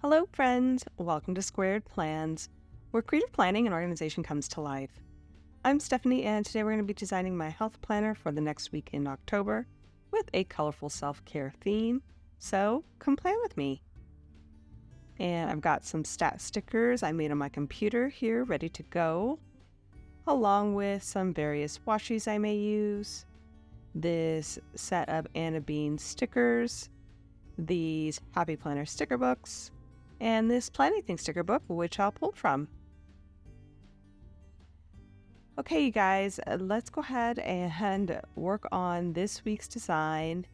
Hello, friends. Welcome to Squaird Plans, where creative planning and organization comes to life. I'm Stephanie, and today we're going to be designing my health planner for the next week in October with a colorful self-care theme. So come plan with me. And I've got some stat stickers I made on my computer here ready to go, along with some various washies I may use, this set of Anna Bean stickers, these Happy Planner sticker books, and this Plan Anything sticker book, which I'll pull from. Okay, you guys, let's go ahead and work on this week's design.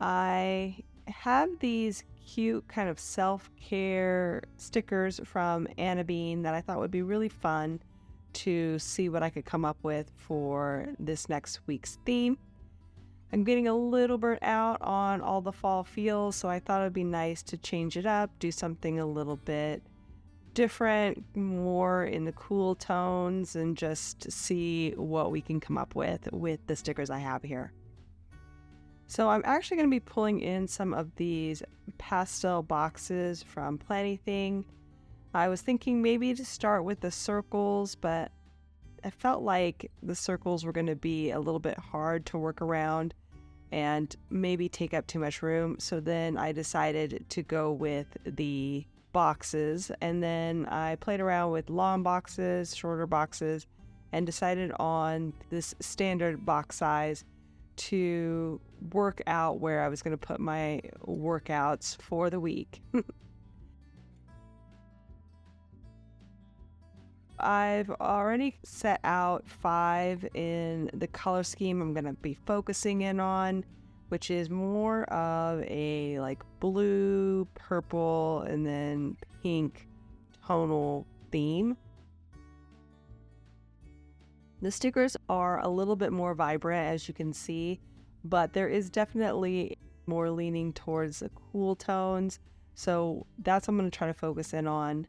I have these cute kind of self-care stickers from Anna Bean that I thought would be really fun to see what I could come up with for this next week's theme. I'm getting a little burnt out on all the fall feels, so I thought it would be nice to change it up, do something a little bit different, more in the cool tones, and just see what we can come up with the stickers I have here. So I'm actually going to be pulling in some of these pastel boxes from Plan Anything. I was thinking maybe to start with the circles, but I felt like the circles were going to be a little bit hard to work around and maybe take up too much room. So then I decided to go with the boxes, and then I played around with long boxes, shorter boxes, and decided on this standard box size to work out where I was going to put my workouts for the week. I've already set out 5 in the color scheme I'm going to be focusing in on, which is more of a like blue, purple, and then pink tonal theme. The stickers are a little bit more vibrant, as you can see, but there is definitely more leaning towards the cool tones. So that's what I'm going to try to focus in on.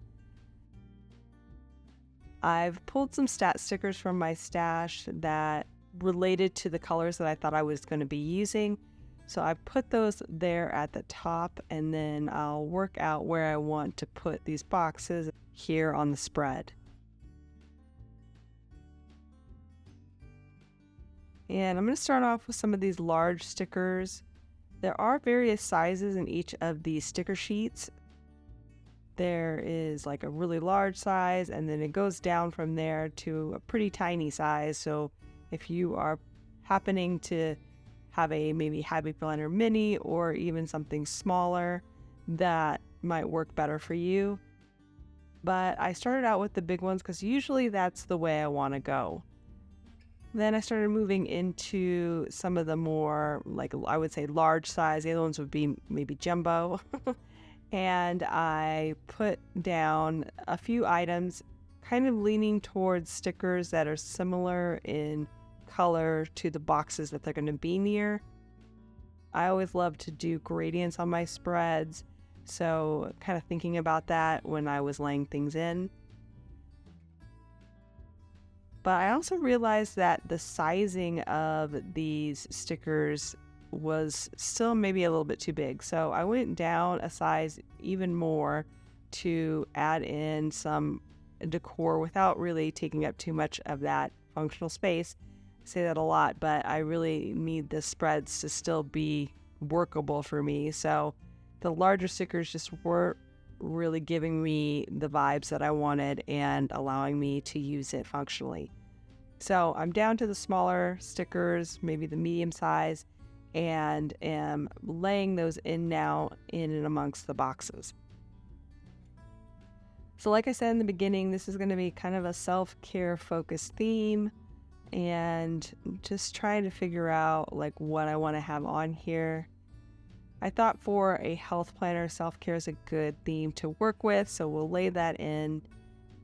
I've pulled some stat stickers from my stash that related to the colors that I thought I was going to be using. So I put those there at the top, and then I'll work out where I want to put these boxes here on the spread. And I'm going to start off with some of these large stickers. There are various sizes in each of these sticker sheets. There is like a really large size, and then it goes down from there to a pretty tiny size. So if you are happening to have a maybe Happy Planner mini or even something smaller, that might work better for you. But I started out with the big ones because usually that's the way I want to go. Then I started moving into some of the more, like I would say, large size. The other ones would be maybe jumbo. And I put down a few items kind of leaning towards stickers that are similar in color to the boxes that they're going to be near. I always love to do gradients on my spreads, so kind of thinking about that when I was laying things in. But I also realized that the sizing of these stickers was still maybe a little bit too big. So I went down a size even more to add in some decor without really taking up too much of that functional space. I say that a lot, but I really need the spreads to still be workable for me. So the larger stickers just weren't really giving me the vibes that I wanted and allowing me to use it functionally. So I'm down to the smaller stickers, maybe the medium size, and am laying those in now in and amongst the boxes. So like I said in the beginning, this is going to be kind of a self-care focused theme, and just trying to figure out like what I want to have on here. I thought for a health planner, self-care is a good theme to work with, so we'll lay that in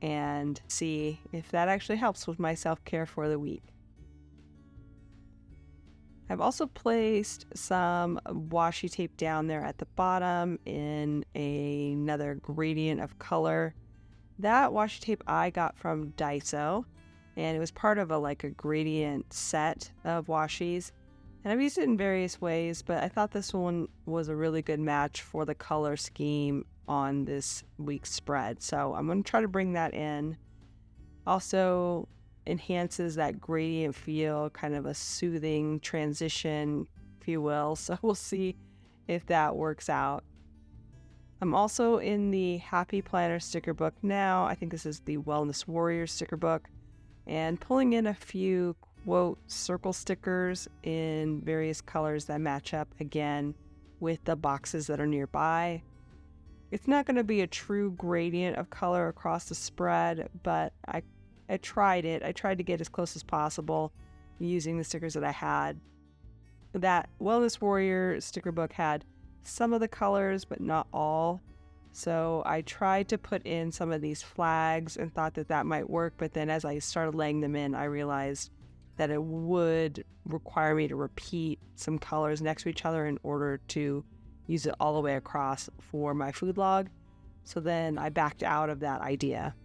and see if that actually helps with my self-care for the week. I've also placed some washi tape down there at the bottom in another gradient of color. That washi tape I got from Daiso, and it was part of a gradient set of washis. And I've used it in various ways, but I thought this one was a really good match for the color scheme on this week's spread. So I'm going to try to bring that in. Also enhances that gradient feel, kind of a soothing transition, if you will. So we'll see if that works out. I'm also in the Happy Planner sticker book now. I think this is the Wellness Warrior sticker book, and pulling in a few quote circle stickers in various colors that match up again with the boxes that are nearby. It's not going to be a true gradient of color across the spread, but I tried it. I tried to get as close as possible using the stickers that I had. That Wellness Warrior sticker book had some of the colors, but not all. So I tried to put in some of these flags and thought that that might work, but then as I started laying them in, I realized that it would require me to repeat some colors next to each other in order to use it all the way across for my food log. So then I backed out of that idea.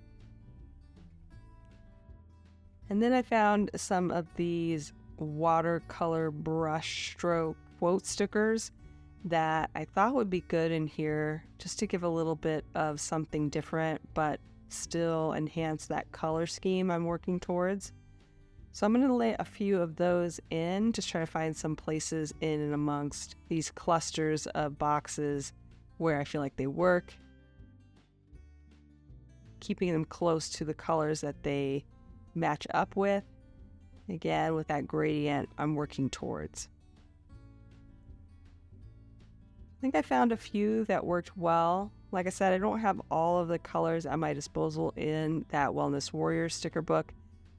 And then I found some of these watercolor brush stroke quote stickers that I thought would be good in here just to give a little bit of something different, but still enhance that color scheme I'm working towards. So I'm going to lay a few of those in, just try to find some places in and amongst these clusters of boxes where I feel like they work, keeping them close to the colors that they match up with, again with that gradient I'm working towards. I think I found a few that worked well. Like I said, I don't have all of the colors at my disposal in that Wellness Warrior sticker book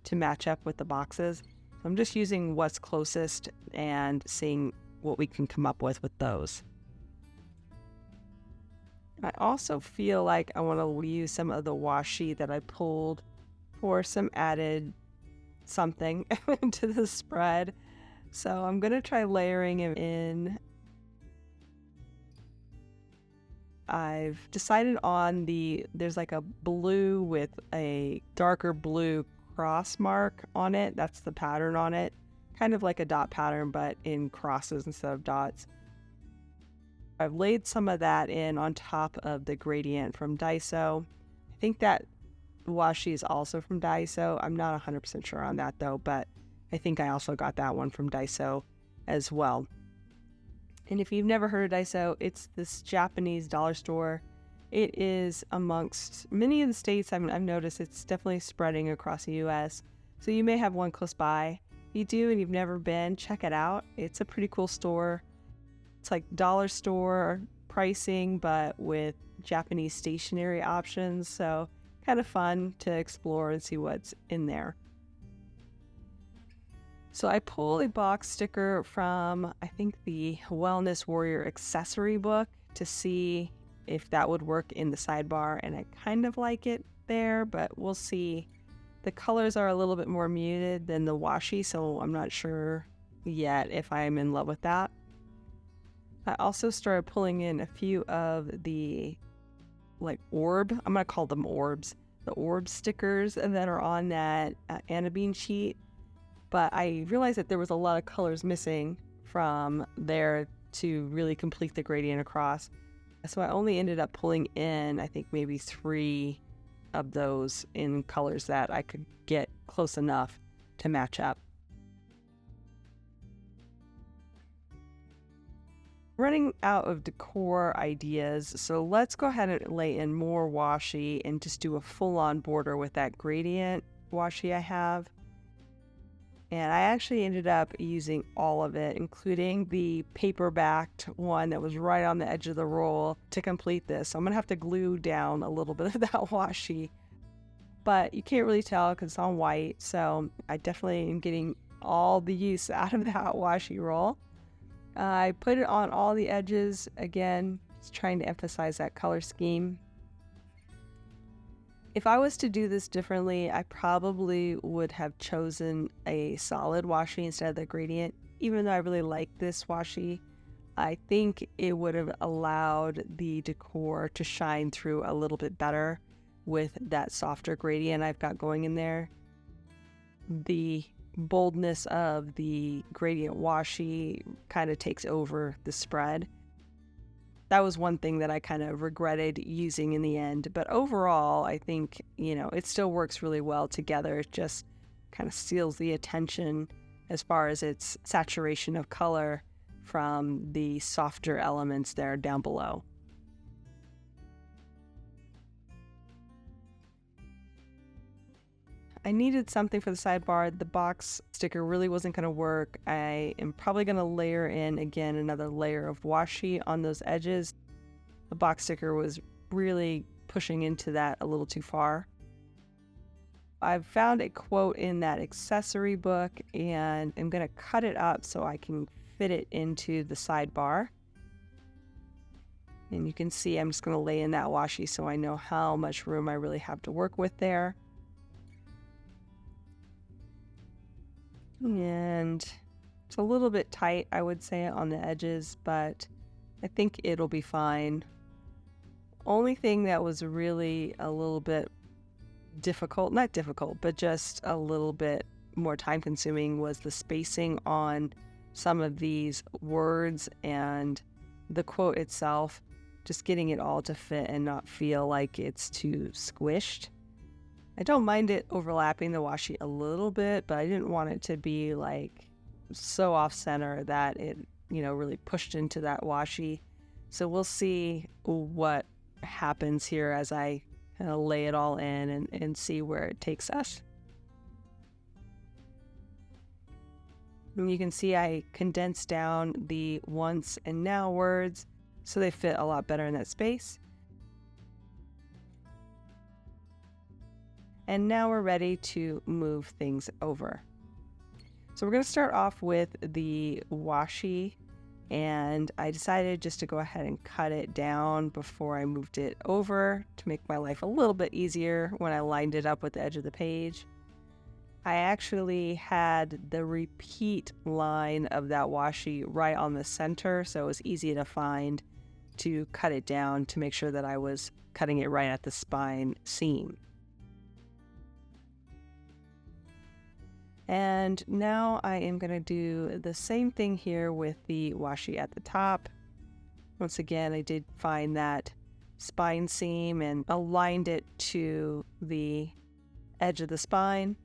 to match up with the boxes. So I'm just using what's closest and seeing what we can come up with those. I also feel like I want to use some of the washi that I pulled for some added something into the spread. So I'm going to try layering them in. I've decided on there's like a blue with a darker blue cross mark on it. That's the pattern on it. Kind of like a dot pattern, but in crosses instead of dots. I've laid some of that in on top of the gradient from Daiso. I think that washi is also from Daiso. I'm not 100% sure on that though, but I think I also got that one from Daiso as well. And if you've never heard of Daiso, it's this Japanese dollar store. It is amongst many of the states. I've noticed it's definitely spreading across the U.S. So you may have one close by. If you do and you've never been, check it out. It's a pretty cool store. It's like dollar store pricing, but with Japanese stationery options. So kind of fun to explore and see what's in there. So I pulled a box sticker from, I think, the Wellness Warrior Accessory book to see if that would work in the sidebar, and I kind of like it there, but we'll see. The colors are a little bit more muted than the washi, so I'm not sure yet if I'm in love with that. I also started pulling in a few of the orb, I'm going to call them orbs, the orb stickers that are on that Anabean sheet. But I realized that there was a lot of colors missing from there to really complete the gradient across. So I only ended up pulling in, I think, maybe 3 of those in colors that I could get close enough to match up. Running out of decor ideas, so let's go ahead and lay in more washi and just do a full-on border with that gradient washi I have. And I actually ended up using all of it, including the paper-backed one that was right on the edge of the roll to complete this. So I'm going to have to glue down a little bit of that washi. But you can't really tell because it's on white. So I definitely am getting all the use out of that washi roll. I put it on all the edges, again, just trying to emphasize that color scheme. If I was to do this differently, I probably would have chosen a solid washi instead of the gradient. Even though I really like this washi, I think it would have allowed the decor to shine through a little bit better with that softer gradient I've got going in there. The boldness of the gradient washi kind of takes over the spread. That was one thing that I kind of regretted using in the end. But overall, I think, it still works really well together. It just kind of steals the attention as far as its saturation of color from the softer elements there down below. I needed something for the sidebar. The box sticker really wasn't going to work. I am probably going to layer in again another layer of washi on those edges. The box sticker was really pushing into that a little too far. I've found a quote in that accessory book, and I'm going to cut it up so I can fit it into the sidebar. And you can see I'm just going to lay in that washi so I know how much room I really have to work with there. And it's a little bit tight, I would say, on the edges, but I think it'll be fine. Only thing that was really a little bit difficult, not difficult, but just a little bit more time consuming was the spacing on some of these words and the quote itself, just getting it all to fit and not feel like it's too squished. I don't mind it overlapping the washi a little bit, but I didn't want it to be like so off center that it, really pushed into that washi. So we'll see what happens here as I kind of lay it all in and see where it takes us. And you can see I condensed down the once and now words so they fit a lot better in that space. And now we're ready to move things over. So we're going to start off with the washi, and I decided just to go ahead and cut it down before I moved it over to make my life a little bit easier when I lined it up with the edge of the page. I actually had the repeat line of that washi right on the center, so it was easy to find to cut it down to make sure that I was cutting it right at the spine seam. And now I am going to do the same thing here with the washi at the top. Once again, I did find that spine seam and aligned it to the edge of the spine.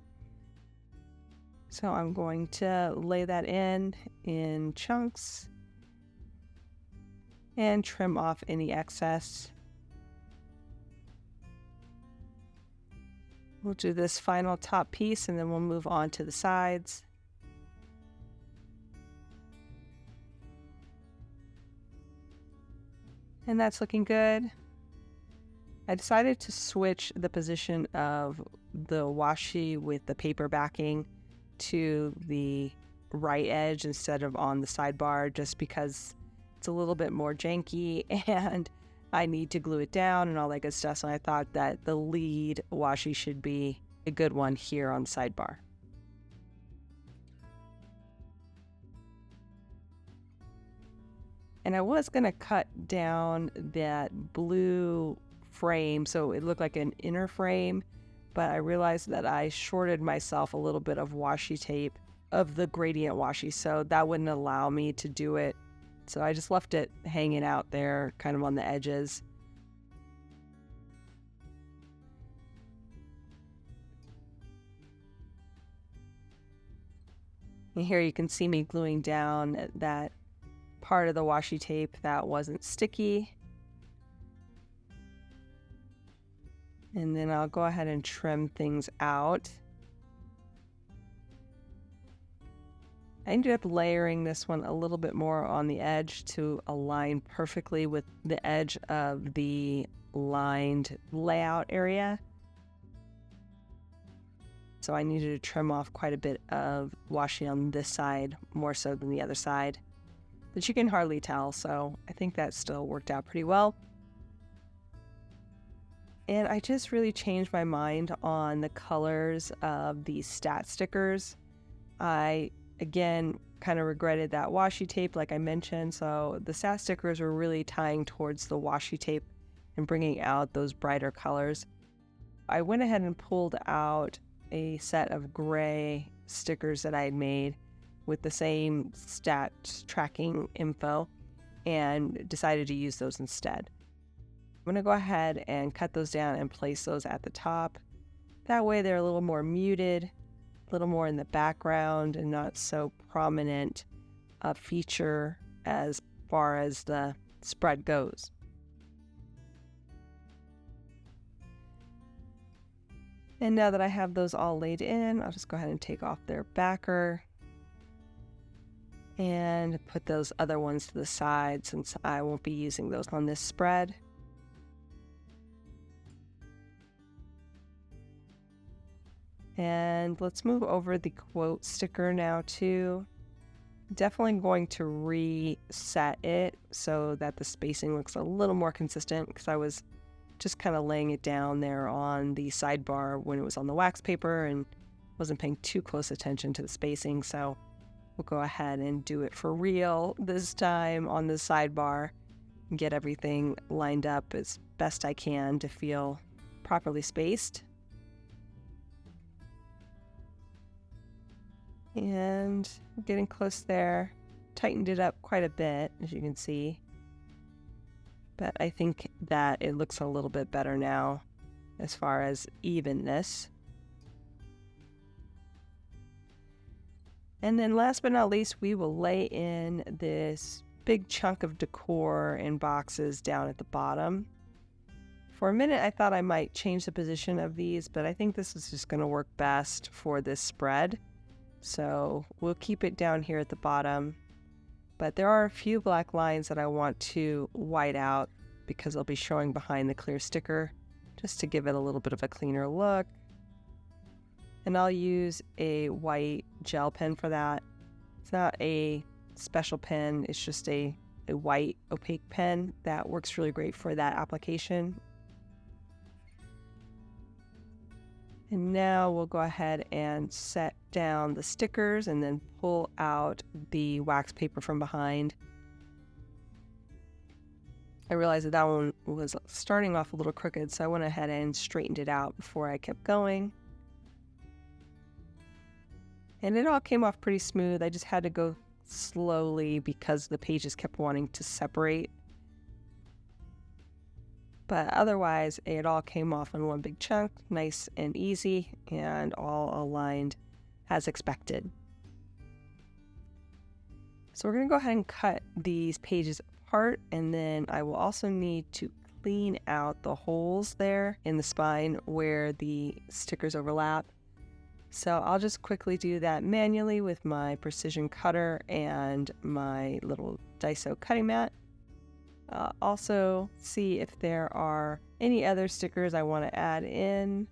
So I'm going to lay that in chunks and trim off any excess. We'll do this final top piece and then we'll move on to the sides. And that's looking good. I decided to switch the position of the washi with the paper backing to the right edge instead of on the sidebar, just because it's a little bit more janky and I need to glue it down and all that good stuff. So I thought that the lead washi should be a good one here on the sidebar. And I was going to cut down that blue frame so it looked like an inner frame, but I realized that I shorted myself a little bit of washi tape of the gradient washi, so that wouldn't allow me to do it. So I just left it hanging out there kind of on the edges. And here you can see me gluing down that part of the washi tape that wasn't sticky. And then I'll go ahead and trim things out. I ended up layering this one a little bit more on the edge to align perfectly with the edge of the lined layout area. So I needed to trim off quite a bit of washi on this side, more so than the other side. But you can hardly tell, so I think that still worked out pretty well. And I just really changed my mind on the colors of these stat stickers. I, again, kind of regretted that washi tape like I mentioned, so the stat stickers were really tying towards the washi tape and bringing out those brighter colors. I went ahead and pulled out a set of gray stickers that I had made with the same stat tracking info and decided to use those instead. I'm going to go ahead and cut those down and place those at the top. That way they're a little more muted, a little more in the background, and not so prominent a feature as far as the spread goes. And now that I have those all laid in, I'll just go ahead and take off their backer and put those other ones to the side since I won't be using those on this spread. And let's move over the quote sticker now too. Definitely going to reset it so that the spacing looks a little more consistent, because I was just kind of laying it down there on the sidebar when it was on the wax paper and wasn't paying too close attention to the spacing. So we'll go ahead and do it for real this time on the sidebar and get everything lined up as best I can to feel properly spaced. And getting close there. Tightened it up quite a bit, as you can see. But I think that it looks a little bit better now as far as evenness. And then last but not least, we will lay in this big chunk of decor in boxes down at the bottom. For a minute, I thought I might change the position of these, but I think this is just going to work best for this spread. So we'll keep it down here at the bottom. But there are a few black lines that I want to white out because they'll be showing behind the clear sticker, just to give it a little bit of a cleaner look. And I'll use a white gel pen for that. It's not a special pen, it's just a white opaque pen that works really great for that application. And now we'll go ahead and set down the stickers and then pull out the wax paper from behind. I realized that that one was starting off a little crooked, so I went ahead and straightened it out before I kept going. And it all came off pretty smooth. I just had to go slowly because the pages kept wanting to separate. But otherwise, it all came off in one big chunk, nice and easy, and all aligned as expected. So we're going to go ahead and cut these pages apart, and then I will also need to clean out the holes there in the spine where the stickers overlap. So I'll just quickly do that manually with my precision cutter and my little Daiso cutting mat. Also see if there are any other stickers I want to add in.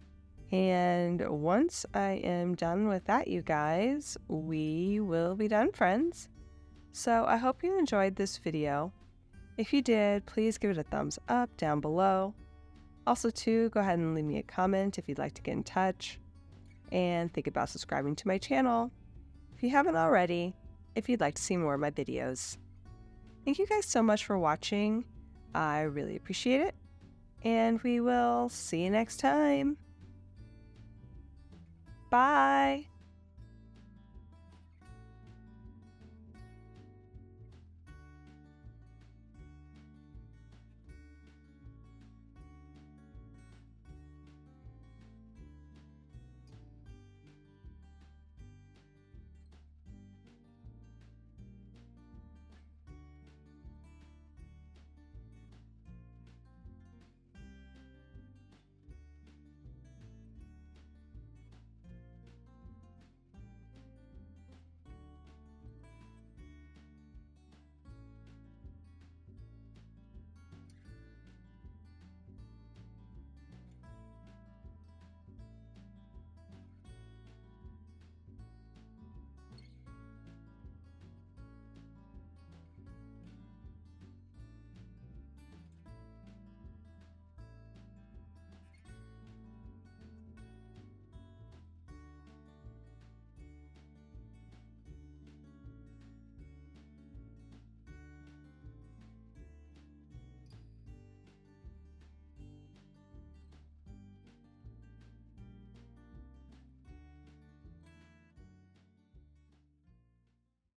And once I am done with that, you guys, we will be done, friends. So I hope you enjoyed this video. If you did, please give it a thumbs up down below. Also too, go ahead and leave me a comment if you'd like to get in touch. And think about subscribing to my channel if you haven't already, if you'd like to see more of my videos. Thank you guys so much for watching. I really appreciate it. And we will see you next time. Bye.